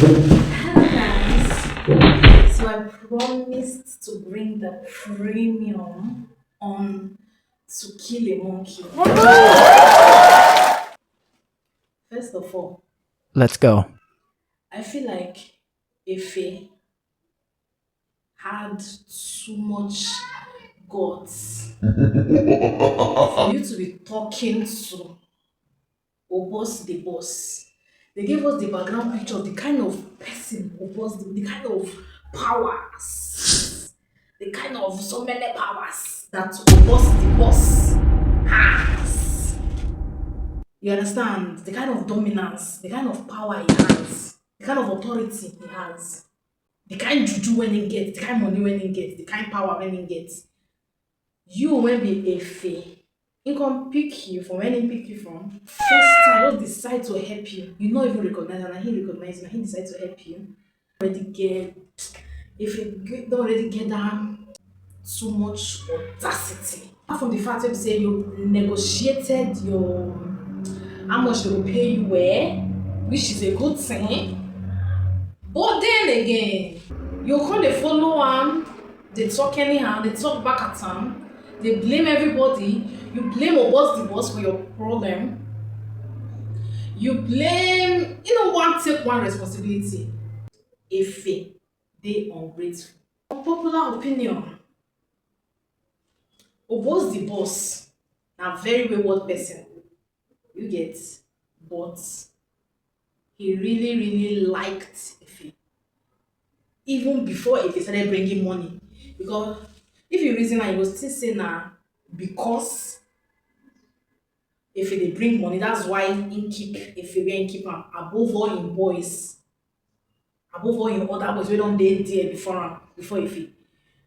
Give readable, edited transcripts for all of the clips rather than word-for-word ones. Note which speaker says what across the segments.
Speaker 1: Hello guys. So I promised to bring the premium on To Kill a Monkey. First of all,
Speaker 2: Let's go.
Speaker 1: I feel like Efe had too much guts for you to be talking to Obos the boss. They gave us the background picture of the kind of person Obos, the kind of powers, the kind of so many powers that Obos the boss has. You understand? The kind of dominance, the kind of power he has, the kind of authority he has, the kind juju when he gets, the kind money when he gets, the kind power when he gets. You when be a fee. He can pick you from where he pick you from. First time, just decide to help you. You not even recognize and he recognize you and he decide to help you. Already get if don't already get that too much audacity. Apart from the fact that you say you negotiated your how much they will pay you where, which is a good thing. But then again, you come dey follow am, dey talk anyhow, dey talk back at am, dey blame everybody, you blame Obos the boss for your problem, you blame you no wan take one responsibility. Efe dey ungrateful. Unpopular opinion, Obos the boss na very wayward person, you get, but he really liked Efe even before Efe started bringing money, because if you reason am you go still say na because Efe dey bring money that's why im keep Efe where im keep am above all im boys, above all im other boys wey don dey there before am, before Efe.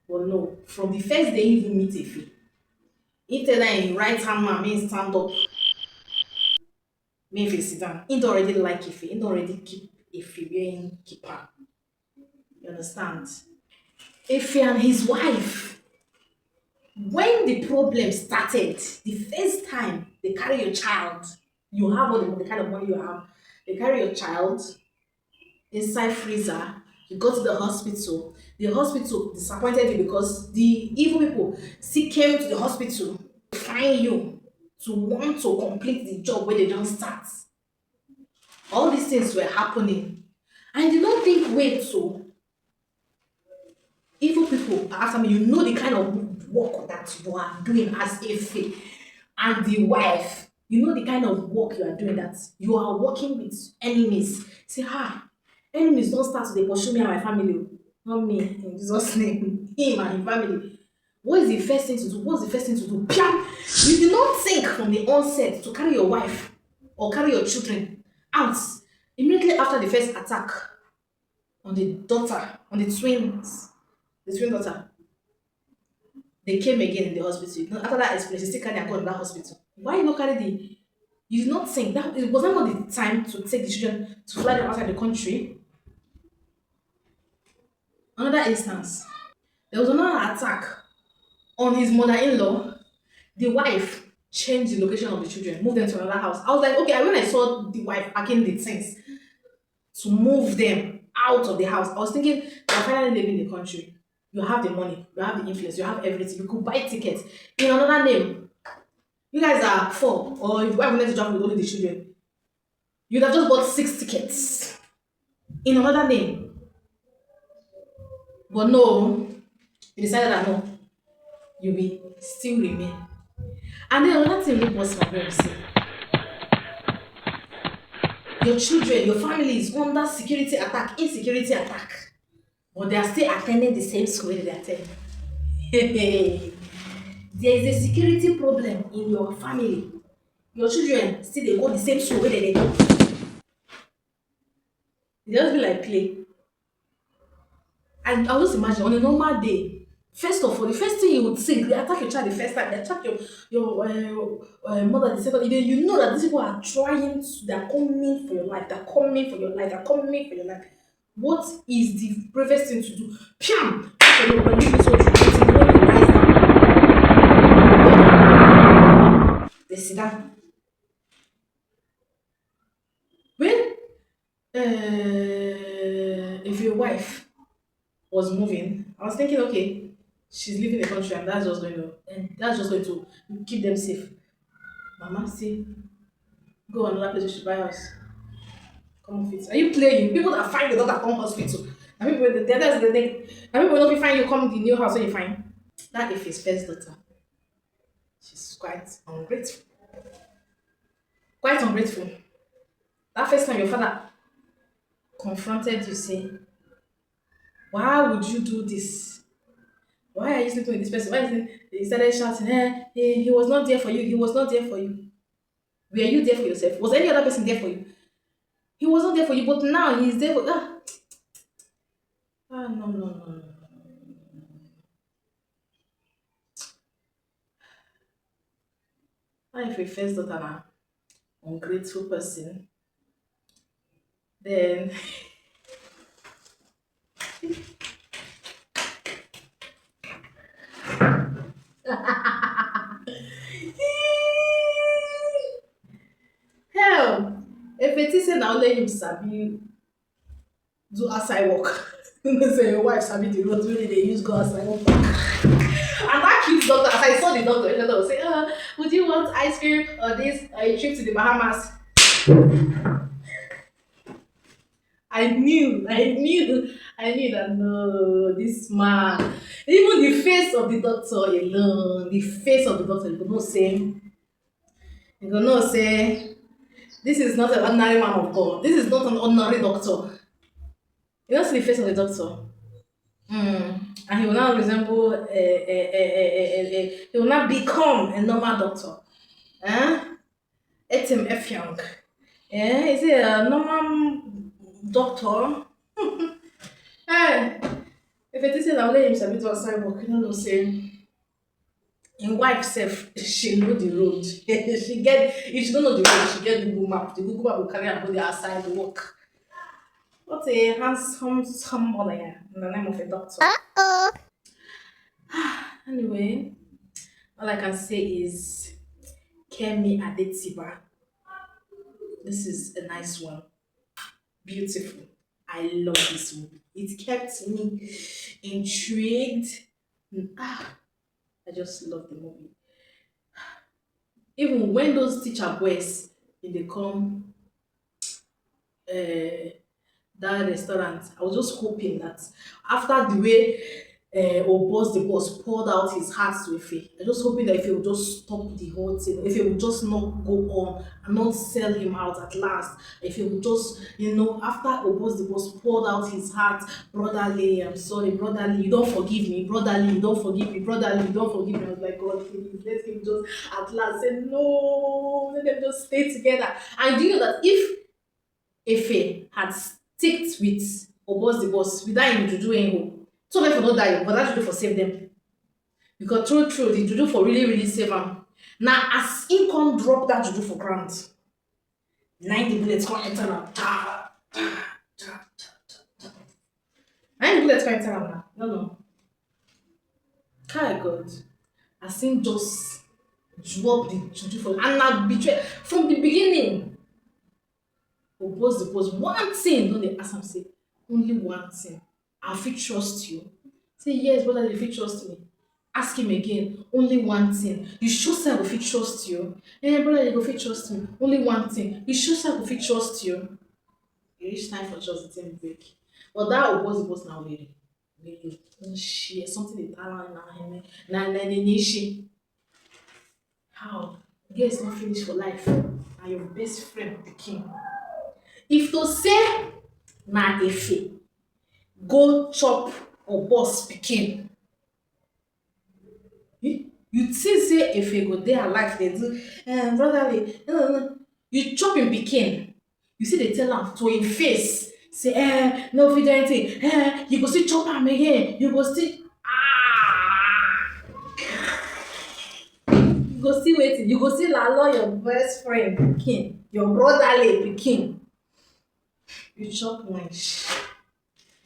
Speaker 1: But no, from the first day im even meet Efe, im tell dat im right hand man make im stand up, make Efe sit down. Im don already like Efe, im don already keep Efe where im keep am. You understand? Efe and his wife, when the problem started, the first time they carry your child, you have all the kind of money you have, they carry your child inside freezer, you go to the hospital disappointed you because the evil people still came to the hospital to find you, to want to complete the job where they don't start. All these things were happening. And you don't think, wait, so evil people after me, you know the kind of work that you are doing as a fee and the wife, you know the kind of work you are doing, that you are working with enemies. Say, enemies don't start to dey pursue me and my family o, not me, in Jesus name, him and him family. What is the first thing to do? What's the first thing to do? Piam! You did not think from the onset to carry your wife or carry your children out immediately after the first attack on the daughter, on the twins, the twin daughter. They came again in the hospital. You know, after that experience, you still carry am go in that hospital. Why you not carry the? You did not think that it was not the time to take the children to fly them outside the country. Another instance, there was another attack on his mother-in-law. The wife changed the location of the children, moved them to another house. I was like, okay, when I saw the wife packing the things to move them out of the house, I was thinking, you're finally leaving the country. You have the money, you have the influence, you have everything. You could buy tickets in another name. You guys are four, or if you have to travel with only the children, you'd have just bought 6 tickets in another name. But no, you decided that no, you will still remain. And then another thing wey burst my brain say, your children, your family is under security attack, insecurity attack, but they are still attending the same school wey they attend. There is a security problem in your family. Your children still dey go the same school wey dem dey go. E just be like play. And I just imagine on a normal day, first of all, the first thing you would think, they attack your child the first time, they attack your mother the second, then you know that these people are trying to, they're coming for your life, they're coming for your life, they're coming for your life. What is the bravest thing to do? Piam! Okay, no, when you so you rise down, they sit down. When wife was moving, I was thinking, okay, she's leaving the country and that's just going to keep them safe. Mama, see, go another place, you should buy house. Come off it. Are you playing? People that find the daughter come hospital. And people that's the thing. And people will not be fine you come the new house when you find. That if his first daughter, she's quite ungrateful. Quite ungrateful. That first time your father confronted you, say, why would you do this? Why are you sleeping with this person? Why is it? He started shouting, he was not there for you. He was not there for you. Were you there for yourself? Was any other person there for you? He was not there for you, but now he's there for no, no, no, no. What if your first daughter na ungrateful person? Then hell, if it is say na only him sabi do outside work. You know say your wife sabi the road wey dey use go outside work. And that cute doctor, as I saw the doctor was say, would you want ice cream or this or a trip to the Bahamas? I knew that no, this man, even the face of the doctor alone, the face of the doctor, you go know say, this is not an ordinary man of God. This is not an ordinary doctor. You don't see the face of the doctor. And he will now resemble he will now become a normal doctor. Etim Efyang. Is he a normal doctor? Hey, if it is that only him sabi to outside work, you know say in wife self, she know the road. If she don't know the road, she get Google map. The Google map will carry her go the outside work. What a handsome somebody in the name of a doctor. Anyway, all I can say is Kemi Adetiba. This is a nice one. Beautiful. I love this movie. It kept me intrigued. I just love the movie. Even when those teacher boys they come that restaurant, I was just hoping that after the way Obos the boss poured out his heart to Ife, I just hoping that if he would just stop the whole thing, if he would just not go on and not sell him out at last, if he would just, after Obos the boss poured out his heart, brotherly, I'm sorry, brotherly, you don't forgive me, brotherly, you don't forgive me, brotherly, you don't forgive me. I was like, God, please, let him just at last say, no, let them just stay together. And do you know that if Efe had sticked with Obos the boss without him to do anything, so dem for no die but that juju for save them, because true the juju for really save am. Na as im come drop that juju for ground, na im the bullet come enter am, na im the bullet come enter am. No, kai God, as im just drop the juju for, and na betray from the beginning. Oppose the post one thing don dey ask am say, only one thing, I fit trust you. Say yes, brother, you fit trust me. Ask him again, only one thing. You sure say I go fit trust you? Brother, you go fit trust me. Only one thing. You sure say I go fit trust you? E reach time for trust the thing break. But that oppose the post na were. Share something dey tell am na nishi. How? Girl is not finished for life. Na your best friend pikin. If to say na Efe go chop Obos pikin, you think say Efe go dey alive dey do brotherly, no. You chop him pikin, you see dey tell am to him face say no fit do anything, you go still chop am again, you go still you go still wetin, you go still allow your best friend pikin, your brotherly pikin, you chop wench.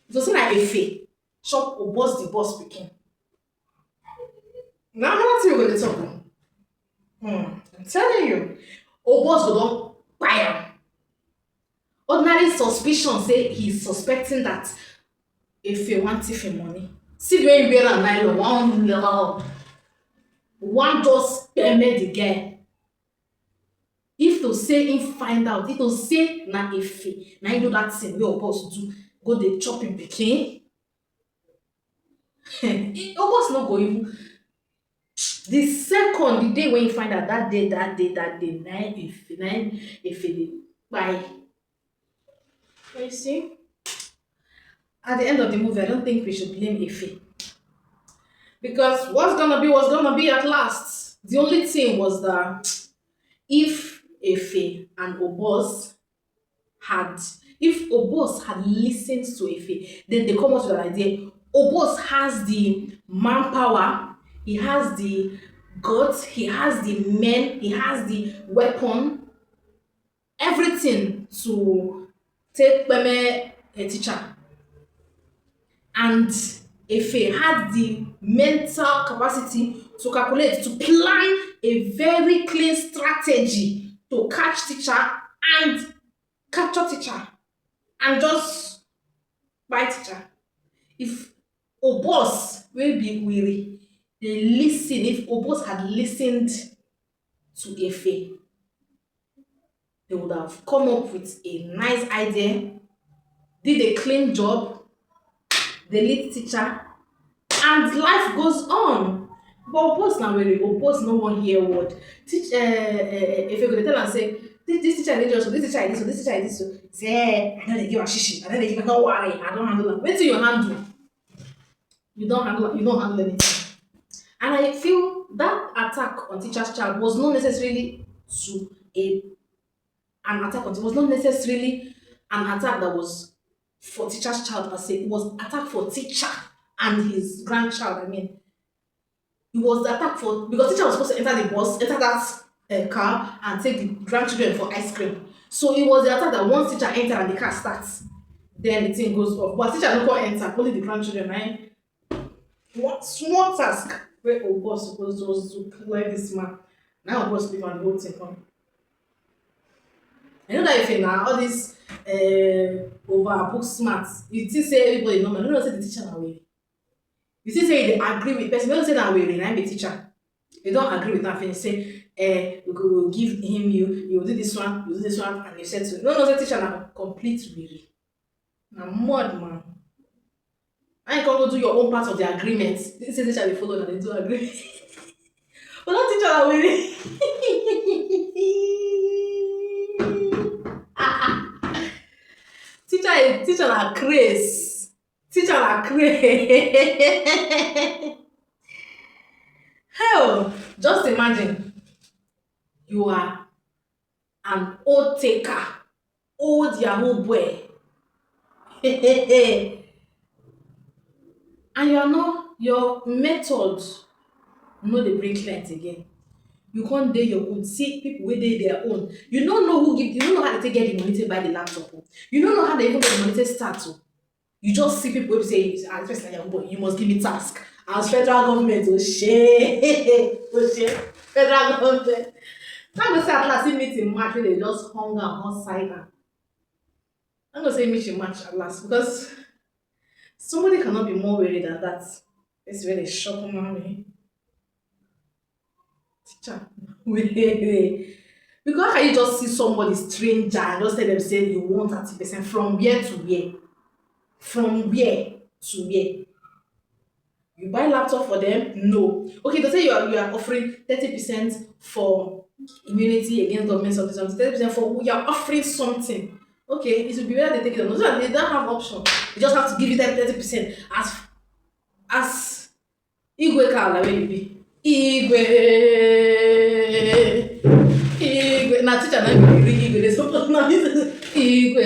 Speaker 1: If to say na Efe chop Obos the boss pikin, na another thing we go dey talk o. I'm telling you, Obos go don kpai am. Ordinary suspicion say he's suspecting that if you want thief im money. See the way e wear am nylon, one just peme the girl. If to say im find out, if to say na Efe na im do dat thing wey your boss do, go dey chop im pikin, your boss no go even, the second, the day when you find out, that day, na Efe dey kpai. But you see, at the end of the movie, I don't think we should blame Efe. Because what's gonna be was gonna be at last. The only thing was that if Efe and Obos had, if Obos had listened to Efe, then they come up with an idea. Obos has the manpower, he has the guts, he has the men, he has the weapon, everything to take Peme a teacher. And Efe had the mental capacity to calculate, to plan a very clean strategy to catch teacher and capture teacher and just buy teacher. If Obos wey be Wiri dey lis ten, if Obos had listened to Efe, they would have come up with a nice idea, did a clean job, the lead teacher, and life goes on. But Obos na Wiri, Obos no wan hear word. Efe go dey tell am say, this teacher dey just, this teacher dey so, this teacher dey so. Say, I no dey give am shishi, I no dey give am, no worry, I don handle am. Wetin you handle? You don handle am, you don handle anything. And I feel that attack on teacher's child was not necessarily to an attack on, it was not necessarily an attack that was for teacher's child per se. It was attack for teacher and his grandchild. I mean, it was the attack for, because teacher was supposed to enter the bus, enter that car and take the grandchildren for ice cream. So it was the attack that once teacher enter and the car starts, then the thing goes off. But teacher no go enter, only the grandchildren, right? What small task wey Obos suppose just do clear this man. Now Obos leave am the whole thing come. I know that if na all this over book smart, you think say everybody normal, you know say the teacher na Were. You think say you dey agree with person, you know say na Were na him be teacher. You don agree with am finish, say we go give him you go do this one, you do this one, and you settle. You no know say teacher na complete Were. Na mad man. And you can go do your own part of the agreement. This is teacher dey follow na dey do agree. But that teacher na Were. Teacher na craze. Teacher na craze. Hell, just imagine you are an old taker, old Yahoo boy. And you are not, your method no dey bring client again. You can't dey your own, see people wey dey their own. You don't know who give, you don't know how they take get the money to buy the laptop. You don't know how they even get the money to start. You just see people who say, as first like boy, you must give me task. As federal government, oh shit, federal government. I'm gonna say at last, he meet in March when they just hung out on side. I'm gonna say meet in March at last because somebody cannot be more worried than that. It's really shocking, mommy. Teacher, wait. Because how can you just see somebody stranger and just tell them say you want 30% from where to where? From where to where? You buy laptop for them? No. Okay, they say you are offering 30% for immunity against government something, 30% for, you are offering something. Okay, it will be better they take it on. So that they don't have option. They just have to give you that 30% as Igwe Kala where you be. Igwe. Now teacher na be Igwe. They suppose now Igwe.